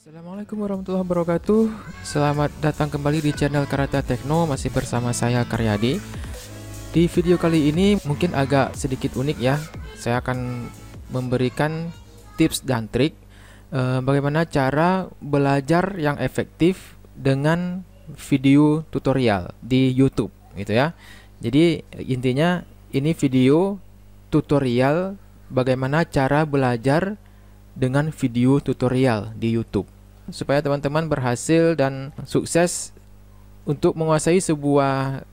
Assalamualaikum warahmatullahi wabarakatuh. Selamat datang kembali di channel Karata Tekno. Masih bersama saya Karyadi. Di video kali ini mungkin agak sedikit unik ya. Saya akan memberikan tips dan trik bagaimana cara belajar yang efektif dengan video tutorial di YouTube gitu ya. Jadi intinya ini video tutorial bagaimana cara belajar dengan video tutorial di YouTube supaya teman-teman berhasil dan sukses untuk menguasai sebuah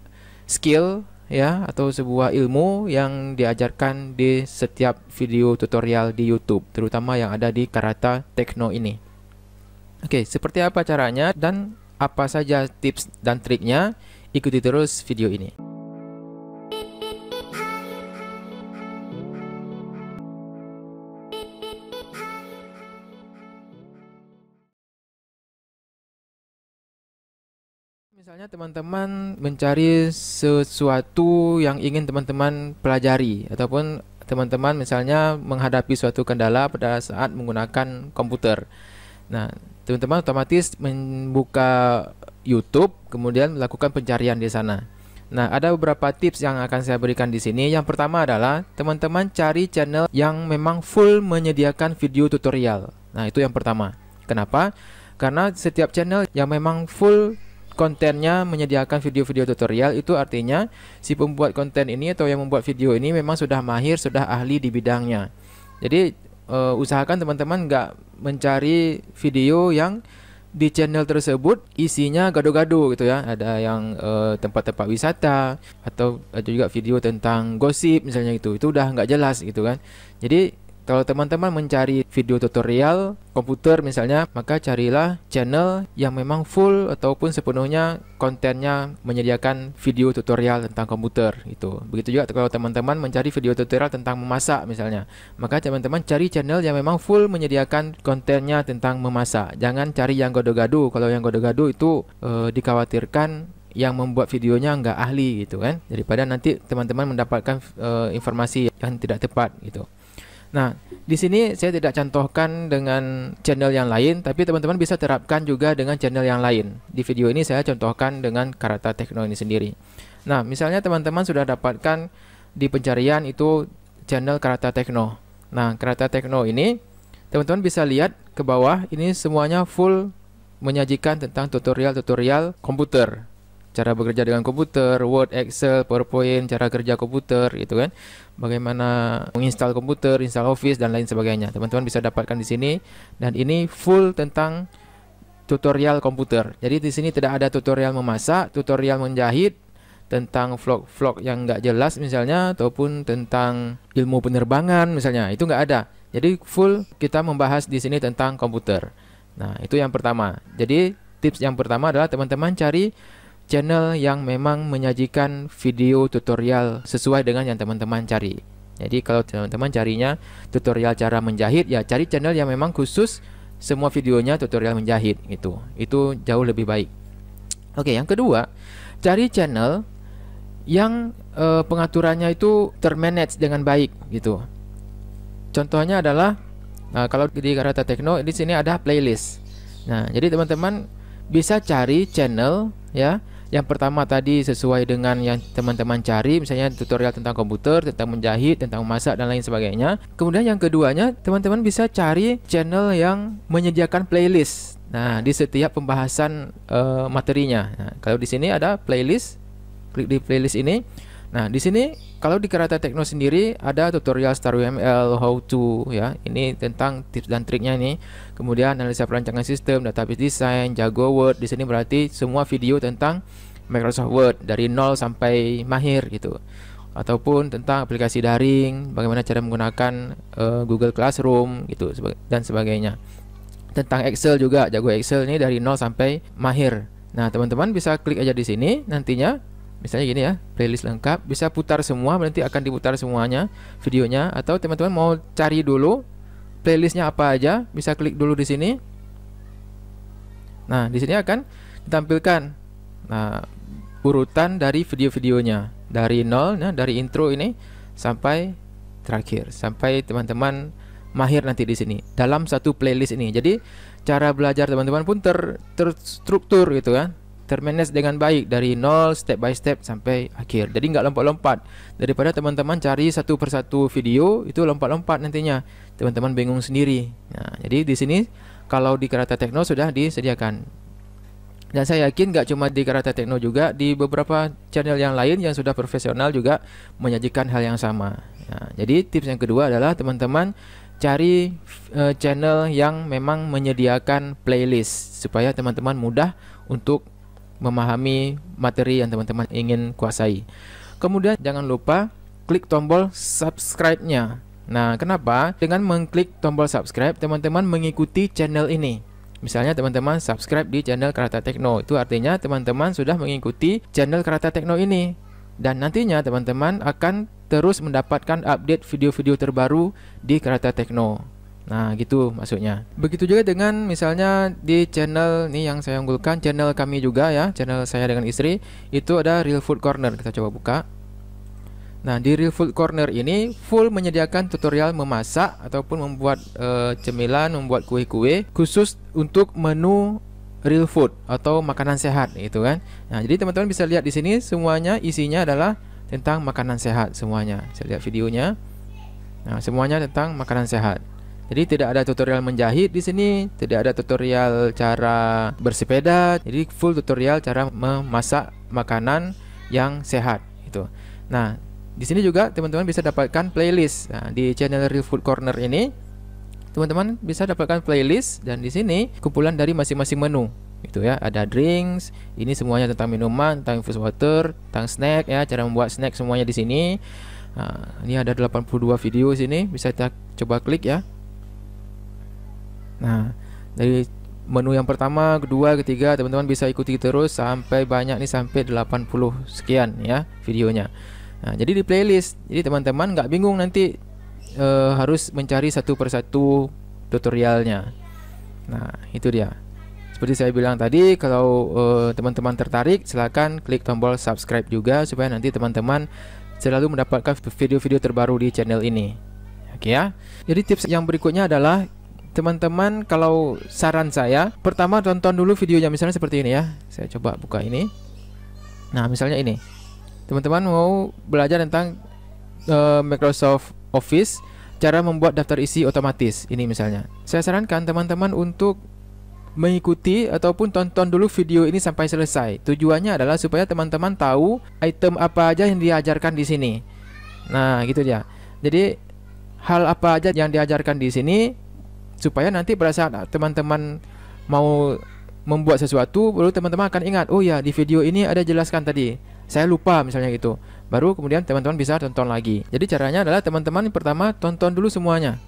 skill ya atau sebuah ilmu yang diajarkan di setiap video tutorial di YouTube, terutama yang ada di Karata Tekno ini. Oke, seperti apa caranya dan apa saja tips dan triknya? Ikuti terus video ini. Misalnya teman-teman mencari sesuatu yang ingin teman-teman pelajari, ataupun teman-teman misalnya menghadapi suatu kendala pada saat menggunakan komputer. Nah, teman-teman otomatis membuka YouTube, kemudian melakukan pencarian di sana. Nah, ada beberapa tips yang akan saya berikan di sini. Yang pertama adalah teman-teman cari channel yang memang full menyediakan video tutorial. Nah, itu yang pertama. Kenapa? Karena setiap channel yang memang full kontennya menyediakan video-video tutorial, itu artinya si pembuat konten ini atau yang membuat video ini memang sudah mahir, sudah ahli di bidangnya. Jadi usahakan teman-teman nggak mencari video yang di channel tersebut isinya gado-gado gitu ya. Ada yang tempat-tempat wisata atau ada juga video tentang gosip misalnya itu udah nggak jelas gitu kan. Jadi kalau teman-teman mencari video tutorial komputer misalnya, maka carilah channel yang memang full ataupun sepenuhnya kontennya menyediakan video tutorial tentang komputer itu. Begitu juga kalau teman-teman mencari video tutorial tentang memasak misalnya, maka teman-teman cari channel yang memang full menyediakan kontennya tentang memasak. Jangan cari yang gado-gado. Kalau yang gado-gado itu dikhawatirkan yang membuat videonya nggak ahli gitu kan, daripada nanti teman-teman mendapatkan informasi yang tidak tepat gitu. Nah, di sini saya tidak contohkan dengan channel yang lain, tapi teman-teman bisa terapkan juga dengan channel yang lain. Di video ini saya contohkan dengan Karata Tekno ini sendiri. Nah, misalnya teman-teman sudah dapatkan di pencarian itu channel Karata Tekno. Nah, Karata Tekno ini teman-teman bisa lihat ke bawah, ini semuanya full menyajikan tentang tutorial-tutorial komputer. Cara bekerja dengan komputer, Word, Excel, PowerPoint, cara kerja komputer gitu kan. Bagaimana menginstal komputer, install Office dan lain sebagainya. Teman-teman bisa dapatkan di sini, dan ini full tentang tutorial komputer. Jadi di sini tidak ada tutorial memasak, tutorial menjahit, tentang vlog-vlog yang nggak jelas misalnya, ataupun tentang ilmu penerbangan misalnya. Itu nggak ada. Jadi full kita membahas di sini tentang komputer. Nah, itu yang pertama. Jadi tips yang pertama adalah teman-teman cari channel yang memang menyajikan video tutorial sesuai dengan yang teman-teman cari. Jadi kalau teman-teman carinya tutorial cara menjahit, ya cari channel yang memang khusus semua videonya tutorial menjahit gitu. Itu jauh lebih baik. Oke, yang kedua, cari channel yang pengaturannya itu termanage dengan baik gitu. Contohnya adalah kalau di Karata Tekno di sini ada playlist. Nah, jadi teman-teman bisa cari channel ya. Yang pertama tadi sesuai dengan yang teman-teman cari, misalnya tutorial tentang komputer, tentang menjahit, tentang memasak dan lain sebagainya. Kemudian yang keduanya, teman-teman bisa cari channel yang menyediakan playlist. Nah, di setiap pembahasan materinya. Nah, kalau di sini ada playlist, klik di playlist ini. Nah, di sini kalau di Karata Tekno sendiri ada tutorial StarWML, how to ya. Ini tentang tips dan triknya ini. Kemudian analisa perancangan sistem, database design, jago Word. Di sini berarti semua video tentang Microsoft Word dari nol sampai mahir gitu. Ataupun tentang aplikasi daring, bagaimana cara menggunakan Google Classroom gitu dan sebagainya. Tentang Excel juga, jago Excel ini dari nol sampai mahir. Nah, teman-teman bisa klik aja di sini nantinya. Misalnya gini ya, playlist lengkap, bisa putar semua, nanti akan diputar semuanya videonya. Atau teman-teman mau cari dulu playlistnya apa aja, bisa klik dulu di sini. Nah, di sini akan ditampilkan urutan dari video-videonya dari nol, dari intro ini sampai terakhir, sampai teman-teman mahir nanti di sini dalam satu playlist ini. Jadi cara belajar teman-teman pun terstruktur gitu kan, termanage dengan baik dari nol step by step sampai akhir. Jadi nggak lompat-lompat. Daripada teman-teman cari satu persatu video itu lompat-lompat nantinya, teman-teman bingung sendiri. Nah, jadi di sini kalau di Karata Tekno sudah disediakan. Dan saya yakin nggak cuma di Karata Tekno, juga di beberapa channel yang lain yang sudah profesional juga menyajikan hal yang sama. Nah, jadi tips yang kedua adalah teman-teman cari channel yang memang menyediakan playlist supaya teman-teman mudah untuk memahami materi yang teman-teman ingin kuasai. Kemudian jangan lupa klik tombol subscribe-nya. Nah, kenapa? Dengan mengklik tombol subscribe, teman-teman mengikuti channel ini. Misalnya teman-teman subscribe di channel Karata Tekno, itu artinya teman-teman sudah mengikuti channel Karata Tekno ini. Dan nantinya teman-teman akan terus mendapatkan update video-video terbaru di Karata Tekno. Nah, gitu maksudnya. Begitu juga dengan misalnya di channel nih yang saya unggulkan, channel kami juga ya, channel saya dengan istri, itu ada Real Food Corner. Kita coba buka. Nah, di Real Food Corner ini full menyediakan tutorial memasak ataupun membuat cemilan, membuat kue-kue khusus untuk menu real food atau makanan sehat gitu kan. Nah, jadi teman-teman bisa lihat di sini semuanya isinya adalah tentang makanan sehat semuanya. Saya lihat videonya. Nah, semuanya tentang makanan sehat. Jadi tidak ada tutorial menjahit di sini, tidak ada tutorial cara bersepeda. Jadi full tutorial cara memasak makanan yang sehat itu. Nah, di sini juga teman-teman bisa dapatkan playlist. Nah, di channel Real Food Corner ini teman-teman bisa dapatkan playlist, dan di sini kumpulan dari masing-masing menu. Itu ya, ada drinks, ini semuanya tentang minuman, tentang infus water, tentang snack ya, cara membuat snack semuanya di sini. Nah, ini ada 82 video sini, bisa kita coba klik ya. Nah, dari menu yang pertama, kedua, ketiga, teman-teman bisa ikuti terus sampai banyak nih, sampai 80 sekian ya videonya. Nah, jadi di playlist, jadi teman-teman nggak bingung nanti harus mencari satu persatu tutorialnya. Nah, itu dia. Seperti saya bilang tadi, kalau teman-teman tertarik, silakan klik tombol subscribe juga supaya nanti teman-teman selalu mendapatkan video-video terbaru di channel ini. Oke ya. Jadi tips yang berikutnya adalah teman-teman, kalau saran saya, pertama tonton dulu videonya, misalnya seperti ini ya. Saya coba buka ini. Nah, misalnya ini. Teman-teman mau belajar tentang Microsoft Office, cara membuat daftar isi otomatis. Ini misalnya. Saya sarankan teman-teman untuk mengikuti ataupun tonton dulu video ini sampai selesai. Tujuannya adalah supaya teman-teman tahu item apa aja yang diajarkan di sini. Nah, gitu dia. Jadi hal apa aja yang diajarkan di sini, supaya nanti pada saat teman-teman mau membuat sesuatu, baru teman-teman akan ingat, oh ya, di video ini ada jelaskan tadi, saya lupa misalnya gitu. Baru kemudian teman-teman bisa tonton lagi. Jadi caranya adalah teman-teman pertama tonton dulu semuanya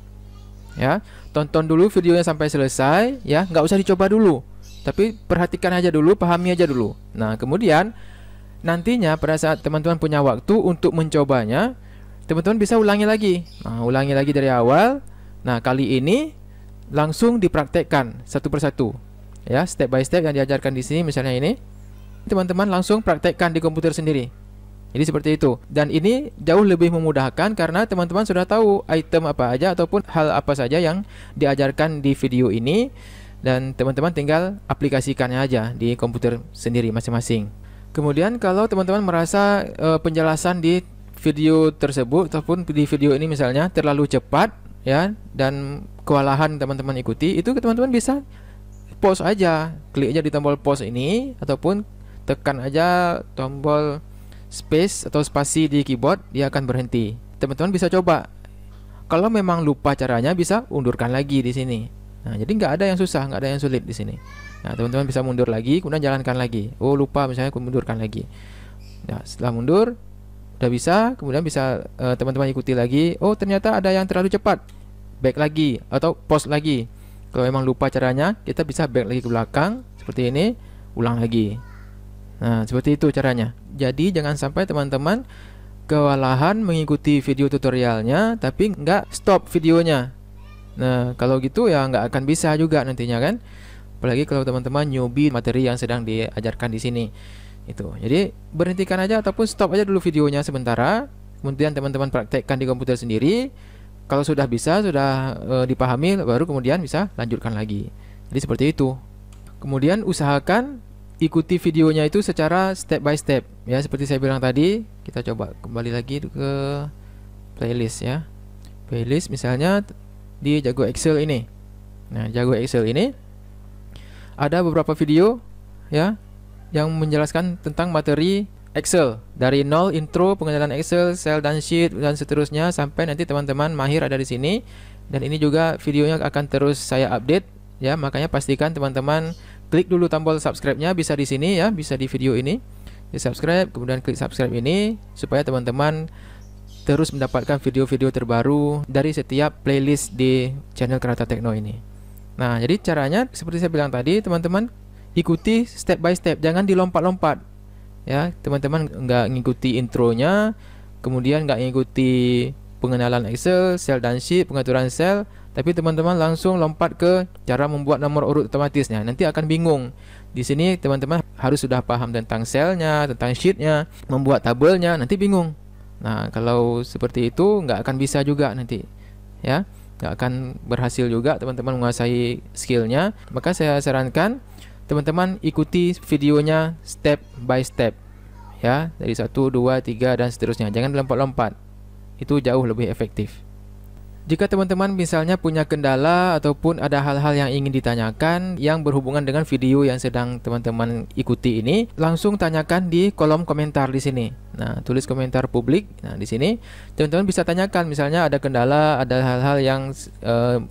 ya, tonton dulu videonya sampai selesai ya, nggak usah dicoba dulu, tapi perhatikan aja dulu, pahami aja dulu. Nah, kemudian nantinya pada saat teman-teman punya waktu untuk mencobanya, teman-teman bisa ulangi lagi. Nah, ulangi lagi dari awal. Nah, kali ini langsung dipraktekkan satu persatu ya, step by step yang diajarkan di sini. Misalnya ini, teman-teman langsung praktekkan di komputer sendiri. Jadi seperti itu. Dan ini jauh lebih memudahkan karena teman-teman sudah tahu item apa aja ataupun hal apa saja yang diajarkan di video ini, dan teman-teman tinggal aplikasikannya aja di komputer sendiri masing-masing. Kemudian kalau teman-teman merasa penjelasan di video tersebut ataupun di video ini misalnya terlalu cepat ya, dan kewalahan teman-teman ikuti, itu teman-teman bisa pause aja, klik aja di tombol pause ini, ataupun tekan aja tombol space atau spasi di keyboard, dia akan berhenti. Teman-teman bisa coba. Kalau memang lupa caranya, bisa undurkan lagi di sini. Nah, jadi nggak ada yang susah, nggak ada yang sulit di sini. Nah, teman-teman bisa mundur lagi, kemudian jalankan lagi. Oh, lupa misalnya, mundurkan lagi. Nah, setelah mundur, udah bisa, kemudian bisa teman-teman ikuti lagi. Oh, ternyata ada yang terlalu cepat, back lagi atau pause lagi. Kalau memang lupa caranya, kita bisa back lagi ke belakang seperti ini, ulang lagi. Nah, seperti itu caranya. Jadi jangan sampai teman-teman kewalahan mengikuti video tutorialnya tapi nggak stop videonya. Nah, kalau gitu ya nggak akan bisa juga nantinya kan. Apalagi kalau teman-teman newbie materi yang sedang diajarkan di sini. Itu. Jadi berhentikan aja ataupun stop aja dulu videonya sementara. Kemudian teman-teman praktekkan di komputer sendiri. Kalau sudah bisa, sudah dipahami, baru kemudian bisa lanjutkan lagi. Jadi seperti itu. Kemudian usahakan ikuti videonya itu secara step by step ya, seperti saya bilang tadi. Kita coba kembali lagi ke playlist ya. Playlist misalnya di Jago Excel ini. Nah, Jago Excel ini ada beberapa video ya yang menjelaskan tentang materi Excel dari nol, intro, pengenalan Excel, sel dan sheet dan seterusnya sampai nanti teman-teman mahir ada di sini. Dan ini juga videonya akan terus saya update ya, makanya pastikan teman-teman klik dulu tombol subscribe-nya, bisa di sini ya, bisa di video ini. Di subscribe, kemudian klik subscribe ini supaya teman-teman terus mendapatkan video-video terbaru dari setiap playlist di channel Karata Tekno ini. Nah, jadi caranya seperti saya bilang tadi, teman-teman ikuti step by step, jangan dilompat-lompat. Ya, teman-teman nggak ngikuti intronya, kemudian nggak ngikuti pengenalan Excel, sel dan sheet, pengaturan sel, tapi teman-teman langsung lompat ke cara membuat nomor urut otomatisnya. Nanti akan bingung. Di sini teman-teman harus sudah paham tentang selnya, tentang sheetnya, membuat tabelnya, nanti bingung. Nah, kalau seperti itu nggak akan bisa juga nanti, ya, nggak akan berhasil juga teman-teman menguasai skillnya. Maka saya sarankan teman-teman ikuti videonya step by step ya, dari 1, 2, 3 dan seterusnya. Jangan lompat-lompat. Itu jauh lebih efektif. Jika teman-teman misalnya punya kendala ataupun ada hal-hal yang ingin ditanyakan yang berhubungan dengan video yang sedang teman-teman ikuti ini, langsung tanyakan di kolom komentar di sini. Nah, tulis komentar publik. Nah, di sini teman-teman bisa tanyakan misalnya ada kendala, ada hal-hal yang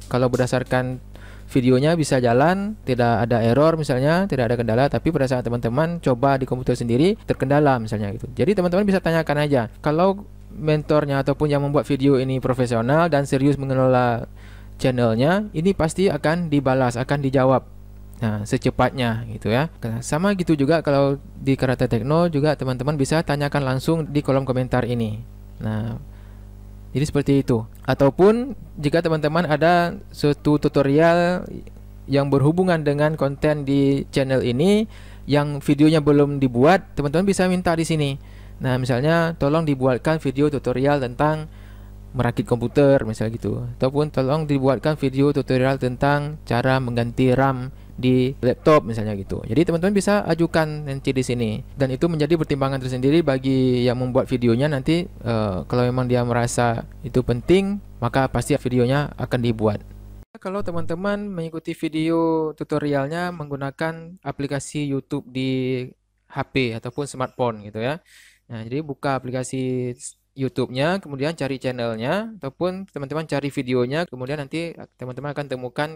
kalau berdasarkan videonya bisa jalan, tidak ada error misalnya, tidak ada kendala, tapi pada saat teman-teman coba di komputer sendiri terkendala misalnya gitu. Jadi teman-teman bisa tanyakan aja. Kalau mentornya ataupun yang membuat video ini profesional dan serius mengelola channelnya, ini pasti akan dibalas, akan dijawab secepatnya gitu ya. Sama gitu juga kalau di Karata Tekno juga teman-teman bisa tanyakan langsung di kolom komentar ini. Nah, jadi seperti itu. Ataupun jika teman-teman ada suatu tutorial yang berhubungan dengan konten di channel ini yang videonya belum dibuat, teman-teman bisa minta di sini. Nah, misalnya tolong dibuatkan video tutorial tentang merakit komputer misalnya gitu. Ataupun tolong dibuatkan video tutorial tentang cara mengganti RAM di laptop misalnya gitu. Jadi teman-teman bisa ajukan nanti di sini, dan itu menjadi pertimbangan tersendiri bagi yang membuat videonya nanti. Kalau memang dia merasa itu penting, maka pasti videonya akan dibuat. Kalau teman-teman mengikuti video tutorialnya menggunakan aplikasi YouTube di HP ataupun smartphone gitu ya. Nah, jadi buka aplikasi YouTube-nya, kemudian cari channelnya, ataupun teman-teman cari videonya, kemudian nanti teman-teman akan temukan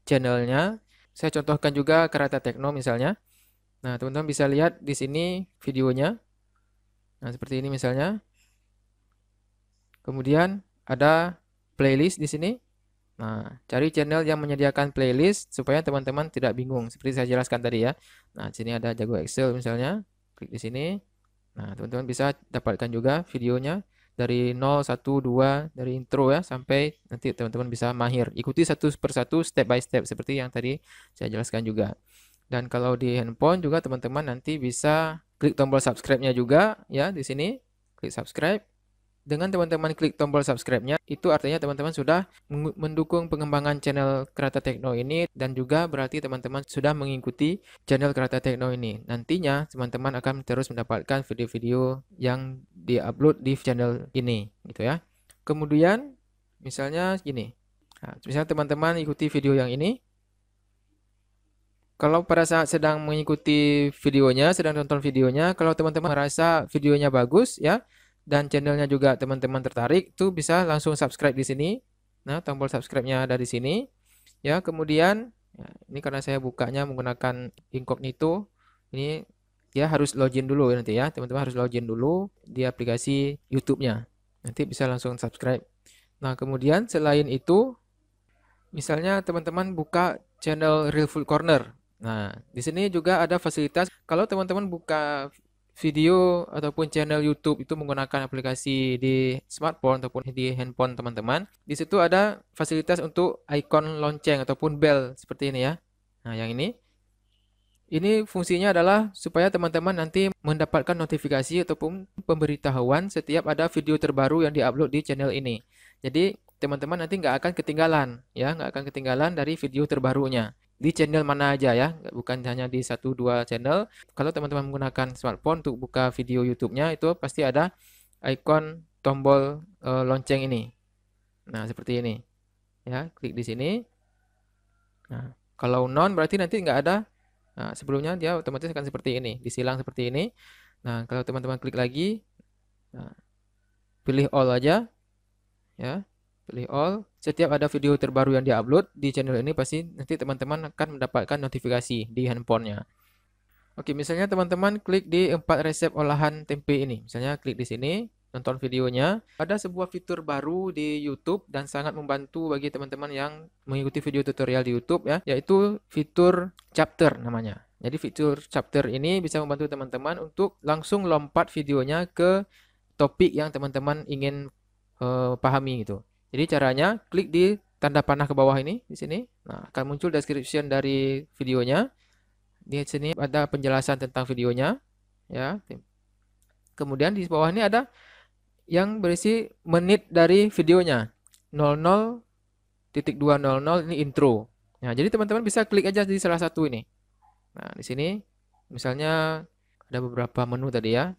channelnya. Saya contohkan juga Karata Tekno misalnya. Nah, teman-teman bisa lihat di sini videonya. Nah, seperti ini misalnya. Kemudian ada playlist di sini. Nah, cari channel yang menyediakan playlist supaya teman-teman tidak bingung, seperti saya jelaskan tadi ya. Nah, di sini ada Jago Excel misalnya. Klik di sini. Nah, teman-teman bisa dapatkan juga videonya dari 0, 1, 2, dari intro ya, sampai nanti teman-teman bisa mahir. Ikuti satu persatu, step by step, seperti yang tadi saya jelaskan juga. Dan kalau di handphone juga teman-teman nanti bisa klik tombol subscribe-nya juga ya, di sini. Klik subscribe. Dengan teman-teman klik tombol subscribe-nya, itu artinya teman-teman sudah mendukung pengembangan channel Karata Tekno ini, dan juga berarti teman-teman sudah mengikuti channel Karata Tekno ini. Nantinya teman-teman akan terus mendapatkan video-video yang diupload di channel ini gitu ya. Kemudian misalnya gini. Nah, misalnya teman-teman ikuti video yang ini. Kalau pada saat sedang mengikuti videonya, sedang nonton videonya, kalau teman-teman merasa videonya bagus ya, dan channelnya juga teman-teman tertarik, tuh bisa langsung subscribe di sini. Nah, tombol subscribe-nya ada di sini. Ya, kemudian ya, ini karena saya bukanya menggunakan incognito, ini ya harus login dulu nanti ya. Teman-teman harus login dulu di aplikasi YouTube-nya. Nanti bisa langsung subscribe. Nah, kemudian selain itu, misalnya teman-teman buka channel Real Food Corner. Nah, di sini juga ada fasilitas kalau teman-teman buka video ataupun channel YouTube itu menggunakan aplikasi di smartphone ataupun di handphone teman-teman. Di situ ada fasilitas untuk icon lonceng ataupun bell seperti ini ya. Nah, yang ini. Ini fungsinya adalah supaya teman-teman nanti mendapatkan notifikasi ataupun pemberitahuan setiap ada video terbaru yang diupload di channel ini. Jadi teman-teman nanti nggak akan ketinggalan, ya, nggak akan ketinggalan dari video terbarunya di channel mana aja ya, bukan hanya di 1-2 channel. Kalau teman-teman menggunakan smartphone untuk buka video YouTube-nya, itu pasti ada ikon tombol lonceng ini. Nah, seperti ini. Ya, klik di sini. Nah, kalau non berarti nanti nggak ada. Nah, sebelumnya dia otomatis akan seperti ini, disilang seperti ini. Nah, kalau teman-teman klik lagi, nah, pilih all aja, ya, pilih all. Setiap ada video terbaru yang diupload di channel ini, pasti nanti teman-teman akan mendapatkan notifikasi di handphonenya. Oke, misalnya teman-teman klik di 4 resep olahan tempe ini. Misalnya klik di sini, nonton videonya. Ada sebuah fitur baru di YouTube dan sangat membantu bagi teman-teman yang mengikuti video tutorial di YouTube ya, yaitu fitur chapter namanya. Jadi fitur chapter ini bisa membantu teman-teman untuk langsung lompat videonya ke topik yang teman-teman ingin pahami gitu. Jadi caranya klik di tanda panah ke bawah ini di sini. Nah, akan muncul description dari videonya. Di sini ada penjelasan tentang videonya, ya. Kemudian di bawah ini ada yang berisi menit dari videonya. 00.200 ini intro. Nah, jadi teman-teman bisa klik aja di salah satu ini. Nah, di sini misalnya ada beberapa menu tadi ya.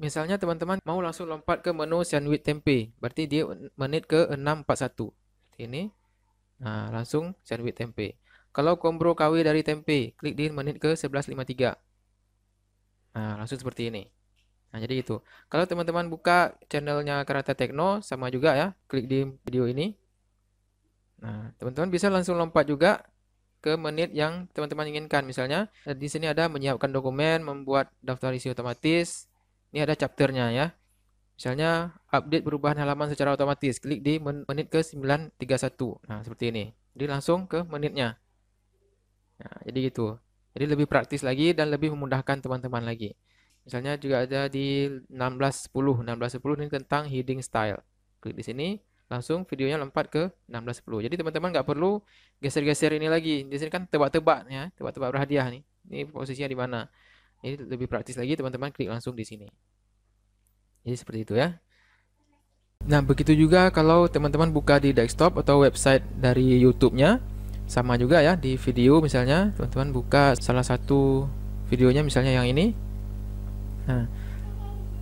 Misalnya teman-teman mau langsung lompat ke menu sandwich tempe, berarti dia menit ke 641. Ini. Nah, langsung sandwich tempe. Kalau combo KW dari tempe, klik di menit ke 11.53. Nah, langsung seperti ini. Nah, jadi itu. Kalau teman-teman buka channelnya Karate Tekno, sama juga ya, klik di video ini. Nah, teman-teman bisa langsung lompat juga ke menit yang teman-teman inginkan. Misalnya, di sini ada menyiapkan dokumen, membuat daftar isi otomatis. Ini ada chapternya ya. Misalnya, update perubahan halaman secara otomatis. Klik di menit ke 931. Nah, seperti ini. Jadi langsung ke menitnya. Nah, jadi gitu. Jadi lebih praktis lagi dan lebih memudahkan teman-teman lagi. Misalnya juga ada di 1610. 1610 ini tentang heading style. Klik di sini, langsung videonya lompat ke 1610. Jadi teman-teman nggak perlu geser-geser ini lagi. Di sini kan tebak-tebak ya, tebak-tebak berhadiah nih. Ini posisinya di mana? Ini lebih praktis lagi, teman-teman klik langsung di sini. Jadi seperti itu ya. Nah, begitu juga kalau teman-teman buka di desktop atau website dari YouTube-nya. Sama juga ya, di video misalnya teman-teman buka salah satu videonya misalnya yang ini. Nah,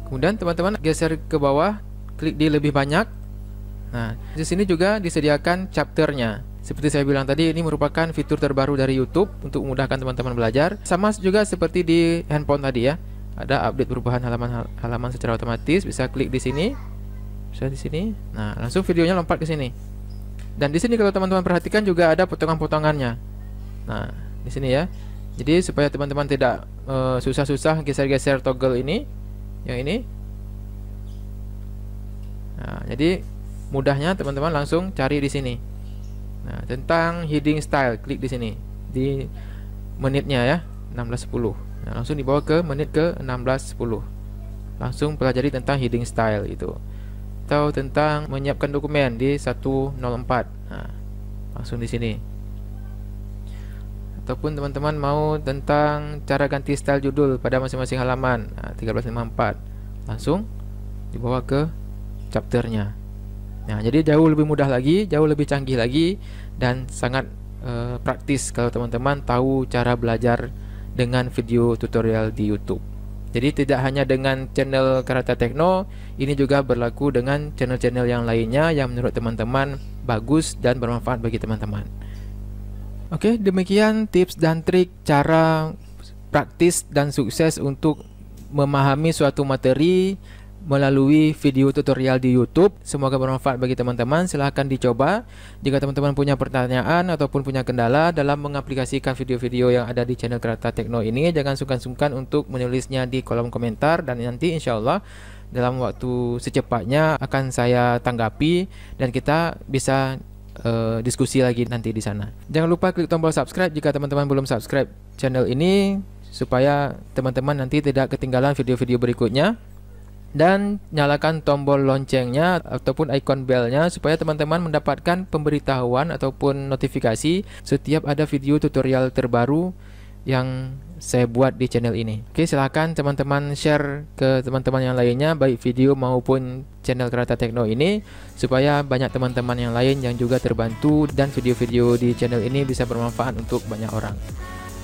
kemudian teman-teman geser ke bawah, klik di lebih banyak. Nah, di sini juga disediakan chapternya. Seperti saya bilang tadi, ini merupakan fitur terbaru dari YouTube untuk memudahkan teman-teman belajar. Sama juga seperti di handphone tadi ya. Ada update perubahan halaman secara otomatis, bisa klik di sini. Bisa di sini. Nah, langsung videonya lompat ke sini. Dan di sini kalau teman-teman perhatikan juga ada potongan-potongannya. Nah, di sini ya. Jadi supaya teman-teman tidak susah-susah geser-geser toggle ini, yang ini. Nah, jadi mudahnya teman-teman langsung cari di sini. Nah, tentang heading style, klik di sini. Di menitnya ya, 1610. Nah, langsung dibawa ke menit ke 1610. Langsung pelajari tentang heading style itu. Atau tentang menyiapkan dokumen di 104. Nah, langsung di sini. Ataupun teman-teman mau tentang cara ganti style judul pada masing-masing halaman. Nah, 1354. Langsung dibawa ke chapternya. Nah, jadi jauh lebih mudah lagi, jauh lebih canggih lagi, dan sangat praktis kalau teman-teman tahu cara belajar dengan video tutorial di YouTube. Jadi tidak hanya dengan channel Karate Tekno, ini juga berlaku dengan channel-channel yang lainnya yang menurut teman-teman bagus dan bermanfaat bagi teman-teman. Oke, demikian tips dan trik cara praktis dan sukses untuk memahami suatu materi melalui video tutorial di YouTube. Semoga bermanfaat bagi teman-teman. Silahkan dicoba. Jika teman-teman punya pertanyaan ataupun punya kendala dalam mengaplikasikan video-video yang ada di channel Karate Tekno ini, jangan sungkan-sungkan untuk menulisnya di kolom komentar, dan nanti insya Allah dalam waktu secepatnya akan saya tanggapi dan kita bisa diskusi lagi nanti di sana. Jangan lupa klik tombol subscribe jika teman-teman belum subscribe channel ini, supaya teman-teman nanti tidak ketinggalan video-video berikutnya. Dan nyalakan tombol loncengnya ataupun ikon belnya supaya teman-teman mendapatkan pemberitahuan ataupun notifikasi setiap ada video tutorial terbaru yang saya buat di channel ini. Oke, silahkan teman-teman share ke teman-teman yang lainnya, baik video maupun channel Kerata Tekno ini, supaya banyak teman-teman yang lain yang juga terbantu dan video-video di channel ini bisa bermanfaat untuk banyak orang.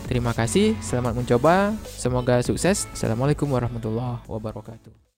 Terima kasih, selamat mencoba, semoga sukses. Assalamualaikum warahmatullahi wabarakatuh.